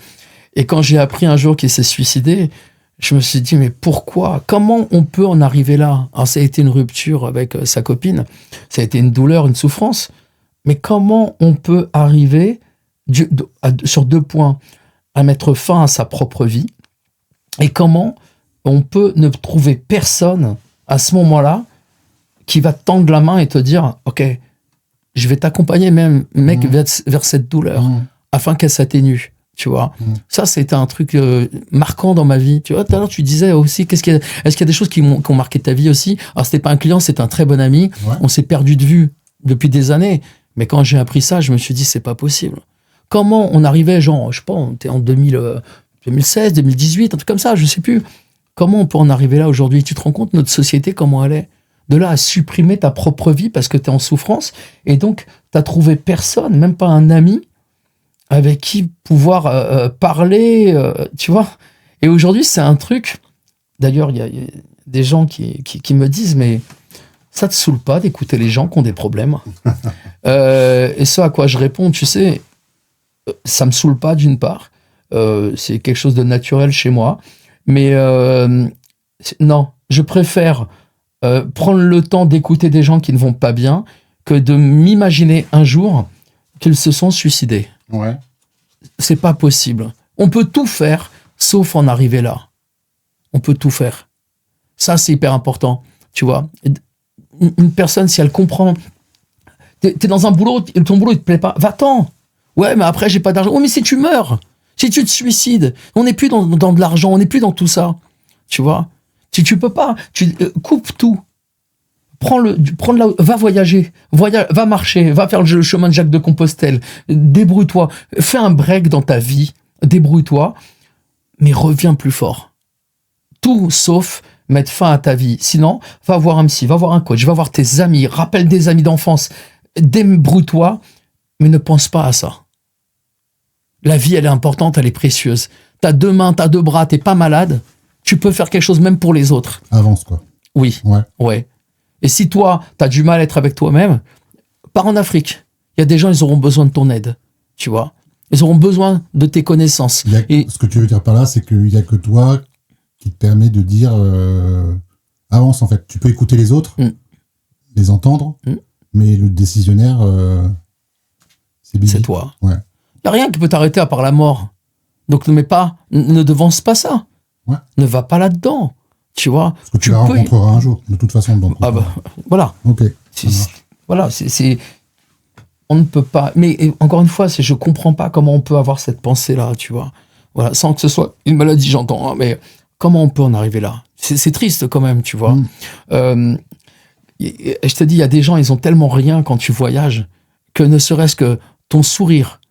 Speaker 2: Et quand j'ai appris un jour qu'il s'est suicidé, je me suis dit, mais pourquoi? Comment on peut en arriver là? Alors, ça a été une rupture avec sa copine. Ça a été une douleur, une souffrance. Mais comment on peut arriver, sur 2 points, à mettre fin à sa propre vie? Et comment on peut ne trouver personne à ce moment-là qui va te tendre la main et te dire, OK, je vais t'accompagner même, mec, vers cette douleur, afin qu'elle s'atténue. Tu vois, ça c'était un truc marquant dans ma vie. Tu vois, tout à l'heure tu disais aussi, est-ce qu'il y a des choses qui ont marqué ta vie aussi? Alors c'était pas un client, c'était un très bon ami. Ouais. On s'est perdu de vue depuis des années. Mais quand j'ai appris ça, je me suis dit c'est pas possible. Comment on arrivait, genre, je sais pas, on était en 2016, 2018, un truc comme ça, je sais plus. Comment on peut en arriver là aujourd'hui? Tu te rends compte notre société comment elle est? De là à supprimer ta propre vie parce que t'es en souffrance et donc t'as trouvé personne, même pas un ami avec qui pouvoir parler, tu vois. Et aujourd'hui, c'est un truc... D'ailleurs, il y a des gens qui me disent, mais ça te saoule pas d'écouter les gens qui ont des problèmes? Et ce à quoi je réponds, tu sais, ça me saoule pas d'une part. C'est quelque chose de naturel chez moi. Mais non, je préfère prendre le temps d'écouter des gens qui ne vont pas bien que de m'imaginer un jour qu'ils se sont suicidés.
Speaker 1: Ouais.
Speaker 2: C'est pas possible. On peut tout faire, sauf en arriver là. On peut tout faire. Ça, c'est hyper important, tu vois. Une personne, si elle comprend... T'es dans un boulot, ton boulot, il te plaît pas, va-t'en. Ouais, mais après, j'ai pas d'argent. Oh, mais si tu meurs, si tu te suicides, on n'est plus dans de l'argent, on n'est plus dans tout ça. Tu vois. Tu peux pas. Coupe tout. Va voyager, va marcher, va faire le chemin de Jacques de Compostelle, débrouille-toi, fais un break dans ta vie, débrouille-toi, mais reviens plus fort. Tout sauf mettre fin à ta vie. Sinon, va voir un psy, va voir un coach, va voir tes amis, rappelle des amis d'enfance, débrouille-toi, mais ne pense pas à ça. La vie, elle est importante, elle est précieuse. T'as 2 mains, t'as 2 bras, t'es pas malade, tu peux faire quelque chose même pour les autres.
Speaker 1: Avance, quoi.
Speaker 2: Oui, ouais. Et si toi, t'as du mal à être avec toi-même, pars en Afrique. Il y a des gens, ils auront besoin de ton aide, tu vois. Ils auront besoin de tes connaissances.
Speaker 1: Ce que tu veux dire par là, c'est qu'il n'y a que toi qui te permet de dire avance, en fait. Tu peux écouter les autres, les entendre, mais le décisionnaire,
Speaker 2: c'est toi.
Speaker 1: Ouais.
Speaker 2: Il n'y a rien qui peut t'arrêter à part la mort. Donc ne devance pas ça.
Speaker 1: Ouais.
Speaker 2: Ne va pas là-dedans. Tu vois,
Speaker 1: parce que tu la rencontreras un jour, de toute façon. Donc,
Speaker 2: voilà.
Speaker 1: Ok.
Speaker 2: Voilà, on ne peut pas. Mais encore une fois, je comprends pas comment on peut avoir cette pensée-là, tu vois. Voilà, sans que ce soit une maladie, j'entends, hein, mais comment on peut en arriver là? C'est triste quand même, tu vois. Je te dis, il y a des gens, ils ont tellement rien quand tu voyages que ne serait-ce que ton sourire,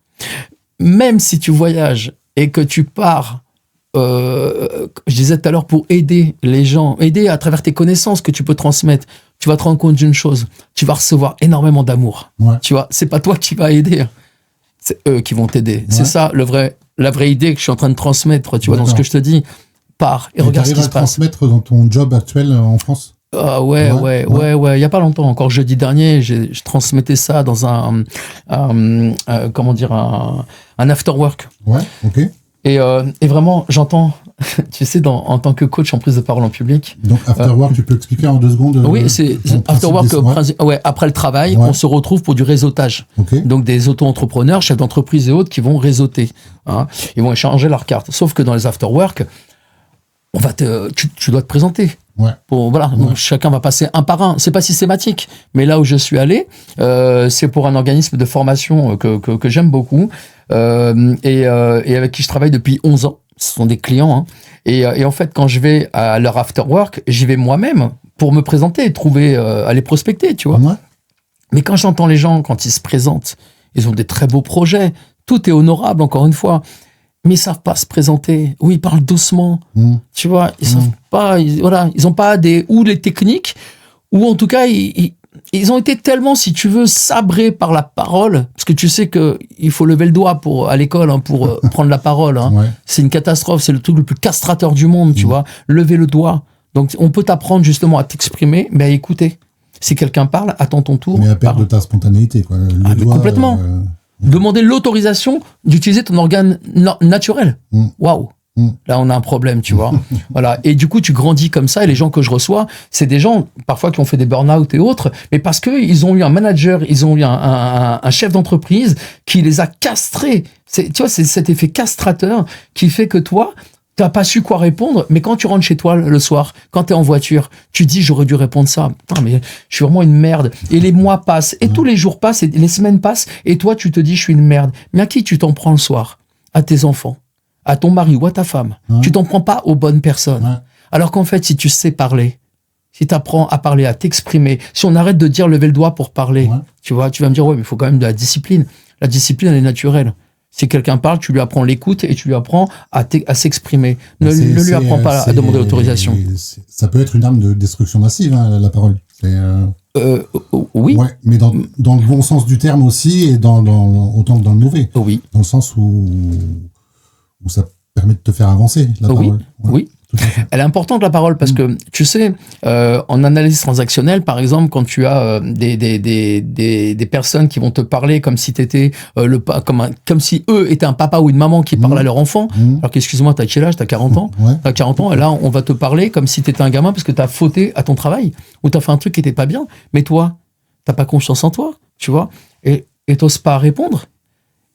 Speaker 2: même si tu voyages et que tu pars. Je disais tout à l'heure, pour aider les gens, aider à travers tes connaissances que tu peux transmettre, tu vas te rendre compte d'une chose, tu vas recevoir énormément d'amour. Ouais. Tu vois, c'est pas toi qui vas aider, c'est eux qui vont t'aider. Ouais. C'est ça la vraie idée que je suis en train de transmettre, tu vois, dans ce que je te dis. Pars et regarde ce qui se passe.
Speaker 1: Tu arrives à transmettre dans ton job actuel en France?
Speaker 2: Ouais. Il y a pas longtemps, encore jeudi dernier, je transmettais ça dans un after work.
Speaker 1: Ouais, ok.
Speaker 2: Et vraiment, j'entends tu sais, en tant que coach en prise de parole en public.
Speaker 1: Donc, after work, tu peux expliquer en 2 secondes?
Speaker 2: Oui, c'est after work, après le travail, on se retrouve pour du réseautage.
Speaker 1: Okay.
Speaker 2: Donc, des auto-entrepreneurs, chefs d'entreprise et autres qui vont réseauter. Hein. Ils vont échanger leurs cartes. Sauf que dans les after work, tu dois te présenter.
Speaker 1: Ouais.
Speaker 2: Donc chacun va passer un par un. C'est pas systématique, mais là où je suis allé, c'est pour un organisme de formation que j'aime beaucoup et avec qui je travaille depuis 11 ans. Ce sont des clients. Hein. Et en fait, quand je vais à leur after work, j'y vais moi-même pour me présenter, aller prospecter, tu vois. Ouais. Mais quand j'entends les gens, quand ils se présentent, ils ont des très beaux projets. Tout est honorable, encore une fois. Mais ils savent pas se présenter. Oui, ils parlent doucement. Tu vois, ils savent pas, ils ont pas les techniques, ou en tout cas, ils ont été tellement, si tu veux, sabrés par la parole, parce que tu sais que il faut lever le doigt à l'école, hein, pour prendre la parole, hein. Ouais. C'est une catastrophe, c'est le truc le plus castrateur du monde, tu vois. Lever le doigt. Donc, on peut t'apprendre justement à t'exprimer, mais à écouter. Si quelqu'un parle, attends ton tour.
Speaker 1: Mais à perdre de ta spontanéité, quoi. Le doigt,
Speaker 2: complètement. Demander l'autorisation d'utiliser ton organe naturel. Waouh. Là, on a un problème, tu vois. Voilà. Et du coup, tu grandis comme ça. Et les gens que je reçois, c'est des gens, parfois, qui ont fait des burn-out et autres, mais parce qu'ils ont eu un manager, ils ont eu un chef d'entreprise qui les a castrés. Tu vois, c'est cet effet castrateur qui fait que toi, t'as pas su quoi répondre, mais quand tu rentres chez toi le soir, quand t'es en voiture, tu dis j'aurais dû répondre ça. Putain, mais je suis vraiment une merde. Et les mois passent, et tous les jours passent, et les semaines passent, et toi tu te dis je suis une merde. Mais à qui tu t'en prends le soir? À tes enfants, à ton mari ou à ta femme. Tu t'en prends pas aux bonnes personnes. Alors qu'en fait, si tu sais parler, si t'apprends à parler, à t'exprimer, si on arrête de dire lever le doigt pour parler, tu vois, tu vas me dire ouais, mais il faut quand même de la discipline. La discipline, elle est naturelle. Si quelqu'un parle, tu lui apprends l'écoute et tu lui apprends à s'exprimer. Ne lui apprends pas à demander l'autorisation.
Speaker 1: Ça peut être une arme de destruction massive, hein, la parole.
Speaker 2: Oui.
Speaker 1: Ouais, mais dans le bon sens du terme aussi, et autant que dans le mauvais.
Speaker 2: Oui.
Speaker 1: Dans le sens où ça permet de te faire avancer, la parole.
Speaker 2: Oui. Elle est importante, la parole, parce que, tu sais, en analyse transactionnelle, par exemple, quand tu as des personnes qui vont te parler comme si t'étais comme si eux étaient un papa ou une maman qui parle à leur enfant, alors qu'excuse-moi, t'as quel âge? T'as 40 ans? T'as 40 ans, et là, on va te parler comme si t'étais un gamin parce que t'as fauté à ton travail, ou t'as fait un truc qui était pas bien, mais toi, t'as pas confiance en toi, tu vois, et t'oses pas répondre.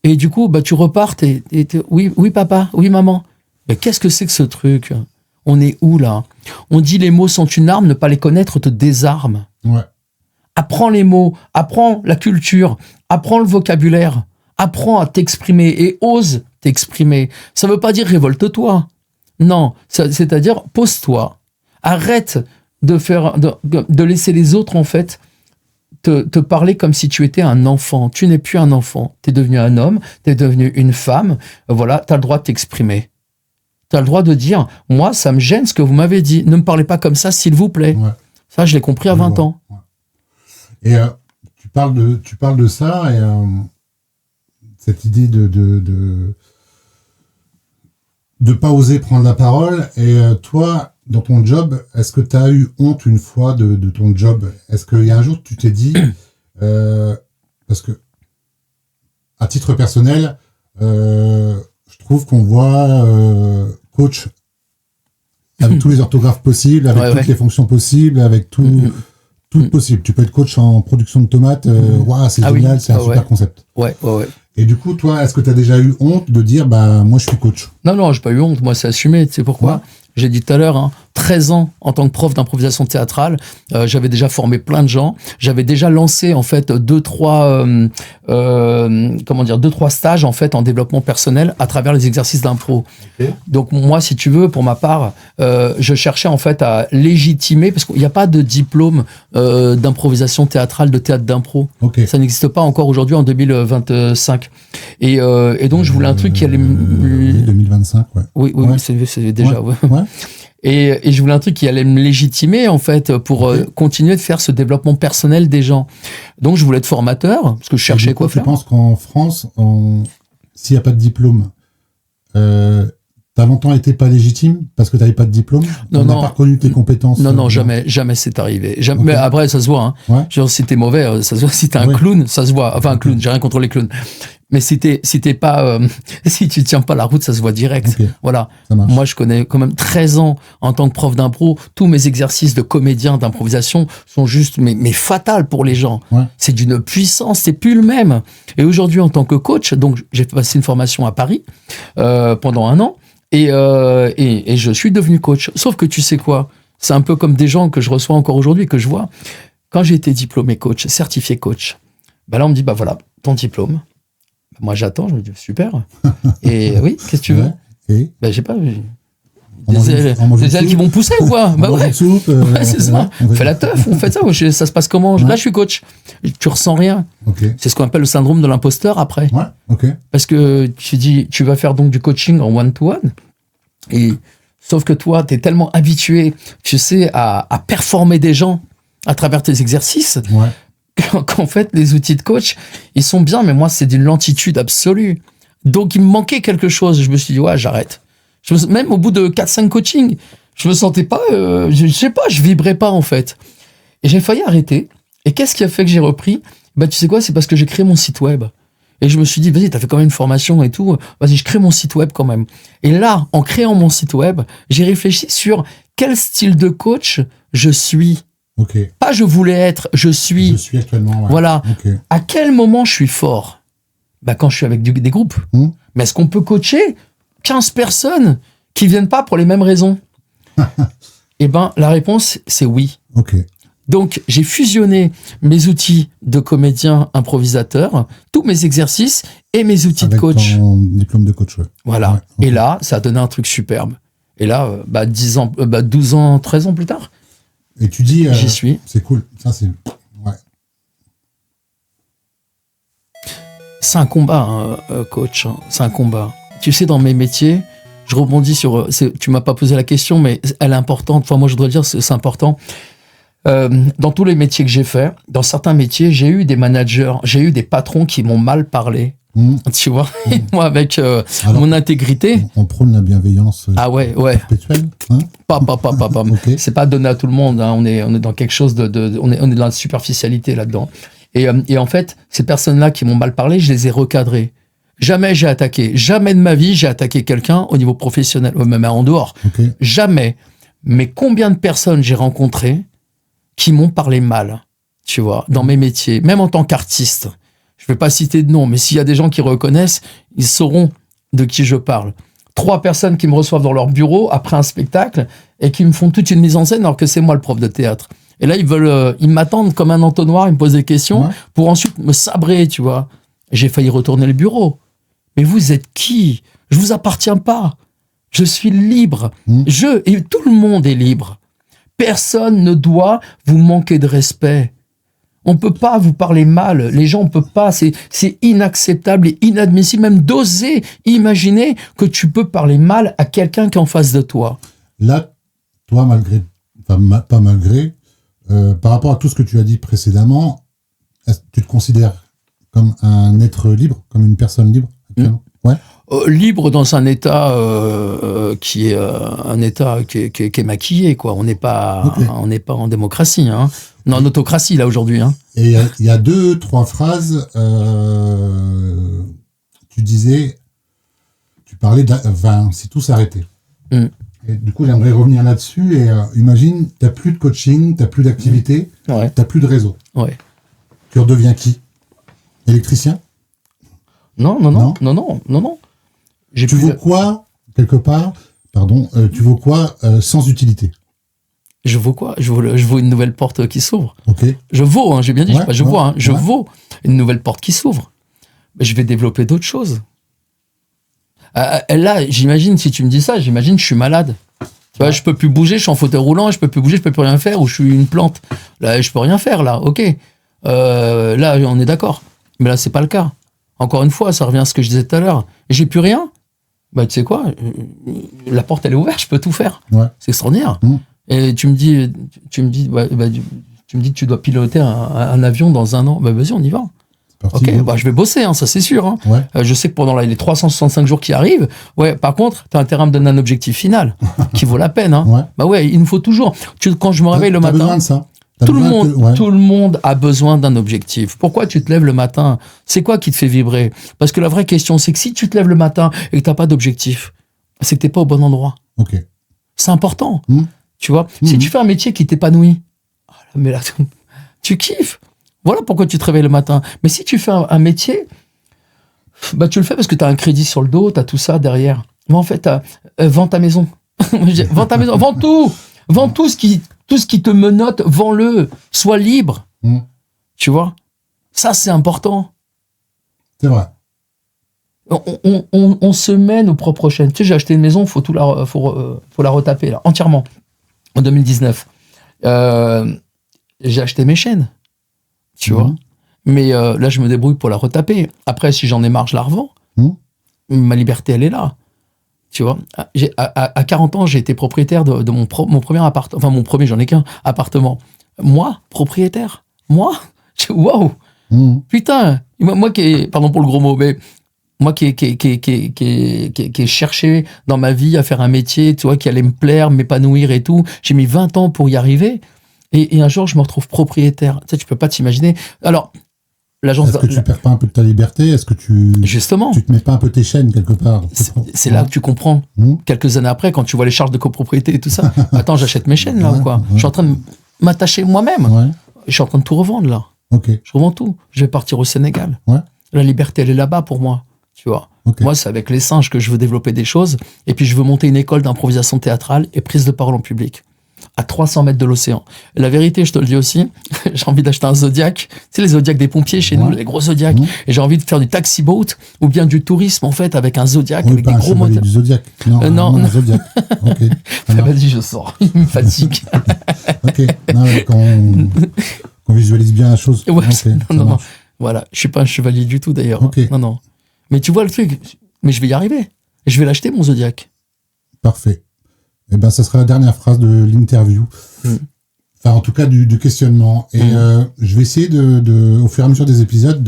Speaker 2: Et du coup, tu repars, oui, papa, oui, maman. Mais qu'est-ce que c'est que ce truc? On est où, là? On dit les mots sont une arme, ne pas les connaître te désarme.
Speaker 1: Ouais.
Speaker 2: Apprends les mots, apprends la culture, apprends le vocabulaire, apprends à t'exprimer et ose t'exprimer. Ça veut pas dire révolte-toi. Non, c'est-à-dire pose-toi. Arrête de laisser les autres, en fait, te parler comme si tu étais un enfant. Tu n'es plus un enfant. Tu es devenu un homme, tu es devenu une femme. Voilà, tu as le droit de t'exprimer. Tu as le droit de dire, moi, ça me gêne ce que vous m'avez dit. Ne me parlez pas comme ça, s'il vous plaît. Ouais. Ça, je l'ai compris à 20 ans. Ouais.
Speaker 1: Et tu parles de ça, et cette idée de pas oser prendre la parole. Et toi, dans ton job, est-ce que tu as eu honte une fois de ton job? Est-ce qu'il y a un jour, tu t'es dit, parce que, à titre personnel, je trouve qu'on voit coach avec tous les orthographes possibles, avec toutes les fonctions possibles, avec tout possible. Tu peux être coach en production de tomates, c'est génial, c'est un super concept.
Speaker 2: Ouais.
Speaker 1: Et du coup, toi, est-ce que tu as déjà eu honte de dire, moi, je suis coach?
Speaker 2: Non, j'ai pas eu honte. Moi, c'est assumé. Tu sais pourquoi? J'ai dit tout à l'heure, 13 ans en tant que prof d'improvisation théâtrale, j'avais déjà formé plein de gens. J'avais déjà lancé en fait 2-3 stages en fait en développement personnel à travers les exercices d'impro. Okay. Donc moi, si tu veux, pour ma part, je cherchais en fait à légitimer, parce qu'il n'y a pas de diplôme d'improvisation théâtrale, de théâtre d'impro. Okay. Ça n'existe pas encore aujourd'hui en 2025. Et donc je voulais un truc qui allait
Speaker 1: 2025, ouais.
Speaker 2: Oui, c'est déjà. Ouais. Et je voulais un truc qui allait me légitimer, en fait, pour continuer de faire ce développement personnel des gens. Donc, je voulais être formateur, parce que je cherchais quoi faire.
Speaker 1: Tu penses qu'en France, s'il n'y a pas de diplôme, t'as longtemps été pas légitime parce que t'avais pas de diplôme? On n'a pas reconnu tes compétences?
Speaker 2: Non, jamais c'est arrivé. Jamais, okay. Mais après, ça se voit. Genre, si t'es mauvais, ça se voit. Si t'es un clown, ça se voit. Enfin, un clown, j'ai rien contre les clowns. Mais si tu tiens pas la route, ça se voit direct.
Speaker 1: Ok.
Speaker 2: Voilà.
Speaker 1: Ça marche.
Speaker 2: Moi, je connais quand même 13 ans en tant que prof d'impro. Tous mes exercices de comédien, d'improvisation sont juste, mais fatals pour les gens.
Speaker 1: Ouais.
Speaker 2: C'est d'une puissance, c'est plus le même. Et aujourd'hui, en tant que coach, donc, j'ai passé une formation à Paris, pendant 1 an. Et je suis devenu coach. Sauf que tu sais quoi? C'est un peu comme des gens que je reçois encore aujourd'hui, que je vois. Quand j'ai été diplômé coach, certifié coach, là, on me dit, voilà, ton diplôme. Moi, j'attends, je me dis, super. Et oui, qu'est-ce que tu veux?
Speaker 1: Et
Speaker 2: J'ai pas...
Speaker 1: On mange
Speaker 2: Des ailes qui vont pousser ou quoi?
Speaker 1: on mange
Speaker 2: Ouais.
Speaker 1: une soupe,
Speaker 2: Ouais, c'est ça.
Speaker 1: on
Speaker 2: On fait la teuf, on fait ça. Ça se passe comment? Là, je suis coach. Tu ressens rien.
Speaker 1: Ok.
Speaker 2: C'est ce qu'on appelle le syndrome de l'imposteur après.
Speaker 1: Ouais, ok.
Speaker 2: Parce que tu vas faire donc du coaching en one-to-one. Et sauf que toi, tu es tellement habitué, tu sais, à performer des gens à travers tes exercices,
Speaker 1: Ouais.
Speaker 2: qu'en fait, les outils de coach, ils sont bien, mais moi, c'est d'une lentitude absolue. Donc, il me manquait quelque chose. Je me suis dit, ouais, j'arrête. Même au bout de 4-5 coachings, je me sentais pas, je sais pas, je vibrais pas, en fait. Et j'ai failli arrêter. Et qu'est-ce qui a fait que j'ai repris? Tu sais quoi? C'est parce que j'ai créé mon site web. Et je me suis dit, vas-y, t'as fait quand même une formation et tout. Vas-y, je crée mon site web quand même. Et là, en créant mon site web, j'ai réfléchi sur quel style de coach je suis.
Speaker 1: Ok.
Speaker 2: Pas je voulais être, je suis.
Speaker 1: Je suis actuellement. Ouais.
Speaker 2: Voilà.
Speaker 1: Ok.
Speaker 2: À quel moment je suis fort? Quand je suis avec des groupes. Mais est-ce qu'on peut coacher 15 personnes qui viennent pas pour les mêmes raisons? La réponse, c'est oui.
Speaker 1: Ok.
Speaker 2: Donc, j'ai fusionné mes outils de comédien improvisateur, tous mes exercices et mes outils
Speaker 1: Avec
Speaker 2: de coach.
Speaker 1: ton diplôme de coach, ouais.
Speaker 2: Voilà.
Speaker 1: Ouais, ok.
Speaker 2: Et là, ça a donné un truc superbe. Et là, 10 ans, 12 ans, 13 ans plus tard,
Speaker 1: Et tu dis...
Speaker 2: j'y suis.
Speaker 1: C'est cool. Ça, c'est... Ouais.
Speaker 2: C'est un combat, coach. C'est un combat. Tu sais, dans mes métiers, je rebondis sur... Tu m'as pas posé la question, mais elle est importante. Enfin, moi, je dois dire, c'est important. Dans tous les métiers que j'ai faits, dans certains métiers, j'ai eu des managers, j'ai eu des patrons qui m'ont mal parlé. Tu vois, et moi, avec mon intégrité...
Speaker 1: On prône la bienveillance
Speaker 2: ouais.
Speaker 1: perpétuelle. Hein?
Speaker 2: Pas.
Speaker 1: Ok.
Speaker 2: C'est pas donné à tout le monde. Hein. On est dans quelque chose on est dans la superficialité là-dedans. Et en fait, ces personnes-là qui m'ont mal parlé, je les ai recadrées. Jamais j'ai attaqué. Jamais de ma vie, j'ai attaqué quelqu'un au niveau professionnel, même en dehors.
Speaker 1: Ok.
Speaker 2: Jamais. Mais combien de personnes j'ai rencontrées qui m'ont parlé mal, tu vois, dans mes métiers, même en tant qu'artiste. Je vais pas citer de nom, mais s'il y a des gens qui reconnaissent, ils sauront de qui je parle. 3 personnes qui me reçoivent dans leur bureau après un spectacle et qui me font toute une mise en scène alors que c'est moi le prof de théâtre. Et là, ils m'attendent comme un entonnoir, ils me posent des questions pour ensuite me sabrer, tu vois. J'ai failli retourner le bureau. Mais vous êtes qui? Je vous appartiens pas. Je suis libre. Et tout le monde est libre. Personne ne doit vous manquer de respect. On peut pas vous parler mal. Les gens, on peut pas. C'est inacceptable et inadmissible. Même d'oser imaginer que tu peux parler mal à quelqu'un qui est en face de toi.
Speaker 1: Là, toi, pas malgré, par rapport à tout ce que tu as dit précédemment, est-ce que tu te considères comme un être libre, comme une personne libre actuellement? Ouais.
Speaker 2: Libre dans un état qui est maquillé, quoi. On n'est pas en démocratie, hein. On est en autocratie là aujourd'hui, hein.
Speaker 1: Et il y a 2-3 phrases. Tu parlais si tout s'arrêtait. Et du coup, j'aimerais revenir là-dessus. Et imagine, t'as plus de coaching, t'as plus d'activité, t'as plus de réseau.
Speaker 2: Ouais.
Speaker 1: Tu redeviens qui? Électricien?
Speaker 2: Non.
Speaker 1: Tu vaux quoi, quelque part, tu vaux quoi sans utilité?
Speaker 2: Je vaux quoi? Je vaux une nouvelle porte qui s'ouvre.
Speaker 1: Ok.
Speaker 2: Je vaux, hein, j'ai bien dit, je vaux une nouvelle porte qui s'ouvre. Mais je vais développer d'autres choses. Là, j'imagine, si tu me dis ça, je suis malade. Tu vois, je peux plus bouger, je suis en fauteuil roulant, je peux plus bouger, je peux plus rien faire, ou je suis une plante. Là, je peux rien faire, là, ok. Là, on est d'accord. Mais là, c'est pas le cas. Encore une fois, ça revient à ce que je disais tout à l'heure. J'ai plus rien. Tu sais quoi? La porte, elle est ouverte, je peux tout faire.
Speaker 1: Ouais.
Speaker 2: C'est extraordinaire. Et tu me dis que tu dois piloter un avion dans 1 an. Vas-y, on y va.
Speaker 1: Parti,
Speaker 2: ok, je vais bosser, hein, ça c'est sûr. Hein.
Speaker 1: Ouais.
Speaker 2: Je sais que pendant les 365 jours qui arrivent, par contre, tu as intérêt à me donner un objectif final qui vaut la peine. Hein. Il nous faut toujours. Quand je me réveille le matin.
Speaker 1: T'as besoin de ça.
Speaker 2: Tout le monde a besoin d'un objectif. Pourquoi tu te lèves le matin? C'est quoi qui te fait vibrer? Parce que la vraie question, c'est que si tu te lèves le matin et que tu n'as pas d'objectif, c'est que tu n'es pas au bon endroit.
Speaker 1: Ok.
Speaker 2: C'est important. Tu vois, si tu fais un métier qui t'épanouit, mais là, tu kiffes. Voilà pourquoi tu te réveilles le matin. Mais si tu fais un métier, bah tu le fais parce que tu as un crédit sur le dos, tu as tout ça derrière. Mais en fait, vends ta maison. Vends ta maison, vends tout. Vends tout ce qui te menotte, vends-le. Sois libre. Tu vois, ça c'est important.
Speaker 1: C'est vrai.
Speaker 2: On se met nos propres chaînes. Tu sais, j'ai acheté une maison, faut la retaper là, entièrement en 2019. J'ai acheté mes chaînes, tu vois. Mais là, je me débrouille pour la retaper. Après, si j'en ai marre, je la revends. Ma liberté, elle est là. Tu vois. À 40 ans, j'ai été propriétaire de mon premier appartement. Enfin, mon premier, j'en ai qu'un appartement. Moi, propriétaire. Moi, waouh. Putain. Moi pardon pour le gros mot, mais moi qui ai cherché dans ma vie à faire un métier, tu vois, qui allait me plaire, m'épanouir et tout. J'ai mis 20 ans pour y arriver. Et un jour, je me retrouve propriétaire. Tu sais, tu peux pas t'imaginer. Alors, l'agence...
Speaker 1: Est-ce que tu perds pas un peu de ta liberté? Est-ce que
Speaker 2: Justement.
Speaker 1: Tu te mets pas un peu tes chaînes quelque part?
Speaker 2: C'est là que tu comprends. Quelques années après, quand tu vois les charges de copropriété et tout ça. Attends, j'achète mes chaînes, là, ou quoi? Je suis en train de m'attacher moi-même. Je suis en train de tout revendre, là. Je revends tout. Je vais partir au Sénégal. La liberté, elle est là-bas pour moi. Tu vois. Moi, c'est avec les singes que je veux développer des choses. Et puis, je veux monter une école d'improvisation théâtrale et prise de parole en public. À 300 mètres de l'océan. Et la vérité, je te le dis aussi, j'ai envie d'acheter un Zodiac. Tu sais, les Zodiacs des pompiers chez nous, les gros Zodiacs. Et j'ai envie de faire du taxi boat ou bien du tourisme, en fait, avec un Zodiac, avec des gros moteurs.
Speaker 1: Du Zodiac. Non. Un Zodiac. Ok.
Speaker 2: Vas-y, je sors. Il me fatigue.
Speaker 1: Ok. Non, qu'on visualise bien la chose.
Speaker 2: Ouais, non. Voilà. Je suis pas un chevalier du tout, d'ailleurs. Non. Mais tu vois le truc. Mais je vais y arriver. Je vais l'acheter, mon Zodiac.
Speaker 1: Parfait. Eh ben, ça sera la dernière phrase de l'interview. Enfin, en tout cas, du questionnement. Et je vais essayer au fur et à mesure des épisodes,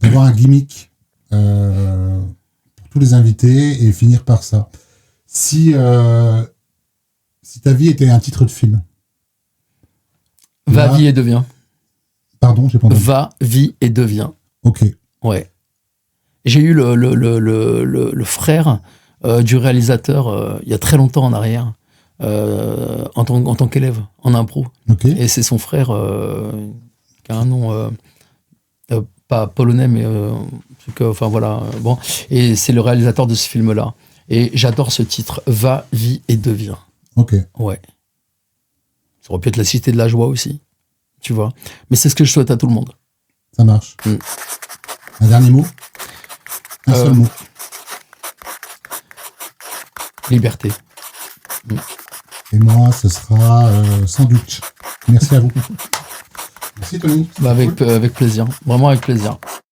Speaker 1: d'avoir un gimmick pour tous les invités et finir par ça. Si ta vie était un titre de film.
Speaker 2: Va, vie et deviens.
Speaker 1: Pardon, j'ai pas entendu.
Speaker 2: Va, vie et deviens.
Speaker 1: Ok.
Speaker 2: Ouais. J'ai eu le frère du réalisateur il y a très longtemps en arrière, en tant qu'élève, en impro. Et c'est son frère qui a un nom pas polonais, mais enfin voilà. Bon. Et c'est le réalisateur de ce film-là. Et j'adore ce titre, Va, vie et deviens.
Speaker 1: Ok.
Speaker 2: Ouais. Ça aurait pu être la cité de la joie aussi, tu vois. Mais c'est ce que je souhaite à tout le monde.
Speaker 1: Ça marche. Un dernier mot? Un seul mot.
Speaker 2: Liberté.
Speaker 1: Et moi, ce sera sandwich. Merci à vous. Merci Tony.
Speaker 2: Avec plaisir. Vraiment avec plaisir.